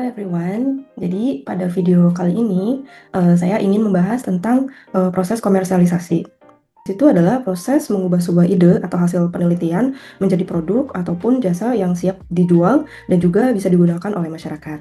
everyone. Jadi pada video kali ini saya ingin membahas tentang proses komersialisasi. Itu adalah proses mengubah sebuah ide atau hasil penelitian menjadi produk ataupun jasa yang siap dijual dan juga bisa digunakan oleh masyarakat.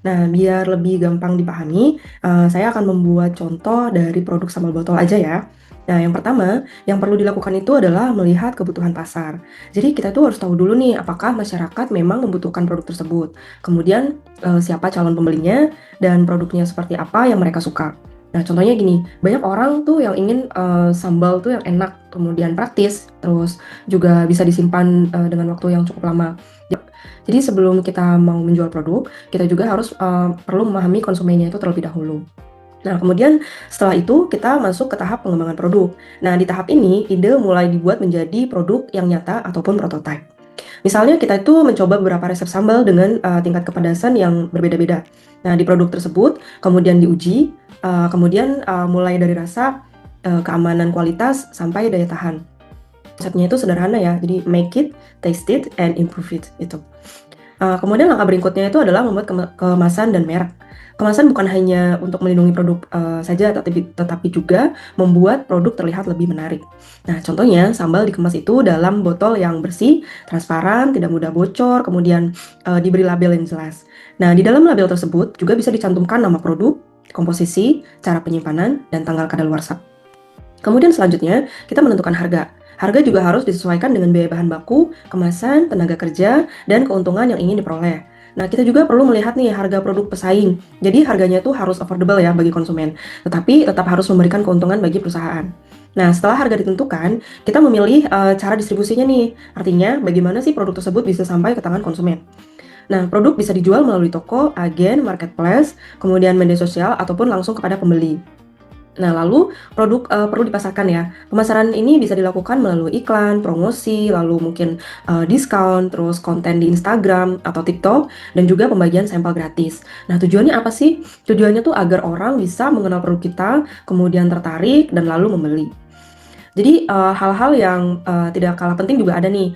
Nah, biar lebih gampang dipahami, saya akan membuat contoh dari produk sambal botol aja ya. Nah, yang pertama, yang perlu dilakukan itu adalah melihat kebutuhan pasar. Jadi kita tuh harus tahu dulu nih, apakah masyarakat memang membutuhkan produk tersebut. Kemudian, siapa calon pembelinya, dan produknya seperti apa yang mereka suka. Nah, contohnya gini, banyak orang tuh yang ingin sambal tuh yang enak, kemudian praktis, terus juga bisa disimpan dengan waktu yang cukup lama. Jadi sebelum kita mau menjual produk, kita juga harus perlu memahami konsumennya itu terlebih dahulu. Nah, kemudian setelah itu kita masuk ke tahap pengembangan produk. Nah, di tahap ini ide mulai dibuat menjadi produk yang nyata ataupun prototype. Misalnya kita itu mencoba beberapa resep sambal dengan tingkat kepedasan yang berbeda-beda. Nah, di produk tersebut kemudian diuji, kemudian mulai dari rasa, keamanan kualitas, sampai daya tahan. Konsepnya itu sederhana ya, jadi make it, taste it, and improve it, itu. Kemudian langkah berikutnya itu adalah membuat kemasan dan merek. Kemasan bukan hanya untuk melindungi produk saja, tetapi juga membuat produk terlihat lebih menarik. Nah, contohnya sambal dikemas itu dalam botol yang bersih, transparan, tidak mudah bocor, kemudian diberi label yang jelas. Nah, di dalam label tersebut juga bisa dicantumkan nama produk, komposisi, cara penyimpanan, dan tanggal kadaluarsa. Kemudian selanjutnya, kita menentukan harga. Harga juga harus disesuaikan dengan biaya bahan baku, kemasan, tenaga kerja, dan keuntungan yang ingin diperoleh. Nah, kita juga perlu melihat nih harga produk pesaing. Jadi harganya tuh harus affordable ya bagi konsumen, tetapi tetap harus memberikan keuntungan bagi perusahaan. Nah, setelah harga ditentukan, kita memilih cara distribusinya nih. Artinya, bagaimana sih produk tersebut bisa sampai ke tangan konsumen. Nah, produk bisa dijual melalui toko, agen, marketplace, kemudian media sosial, ataupun langsung kepada pembeli. Nah, lalu produk perlu dipasarkan ya. Pemasaran ini bisa dilakukan melalui iklan, promosi, lalu mungkin diskon, terus konten di Instagram atau TikTok, dan juga pembagian sampel gratis. Nah, tujuannya apa sih? Tujuannya tuh agar orang bisa mengenal produk kita, kemudian tertarik, dan lalu membeli. Jadi hal-hal yang tidak kalah penting juga ada nih,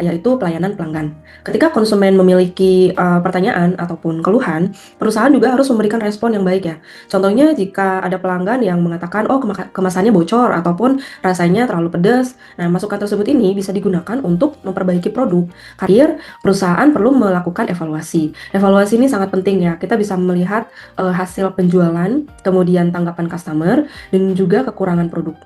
yaitu pelayanan pelanggan. Ketika konsumen memiliki pertanyaan ataupun keluhan, perusahaan juga harus memberikan respon yang baik ya. Contohnya jika ada pelanggan yang mengatakan, oh kemasannya bocor ataupun rasanya terlalu pedas. Nah, masukan tersebut ini bisa digunakan untuk memperbaiki produk. Akhir, perusahaan perlu melakukan evaluasi. Evaluasi ini sangat penting ya. Kita bisa melihat hasil penjualan, kemudian tanggapan customer, dan juga kekurangan produk.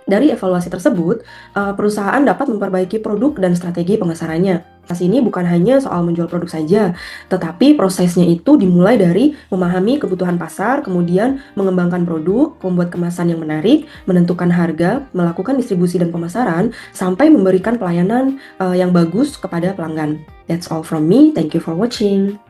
Dari evaluasi tersebut, perusahaan dapat memperbaiki produk dan strategi pemasarannya. Ini bukan hanya soal menjual produk saja, tetapi prosesnya itu dimulai dari memahami kebutuhan pasar, kemudian mengembangkan produk, membuat kemasan yang menarik, menentukan harga, melakukan distribusi dan pemasaran, sampai memberikan pelayanan yang bagus kepada pelanggan. That's all from me. Thank you for watching.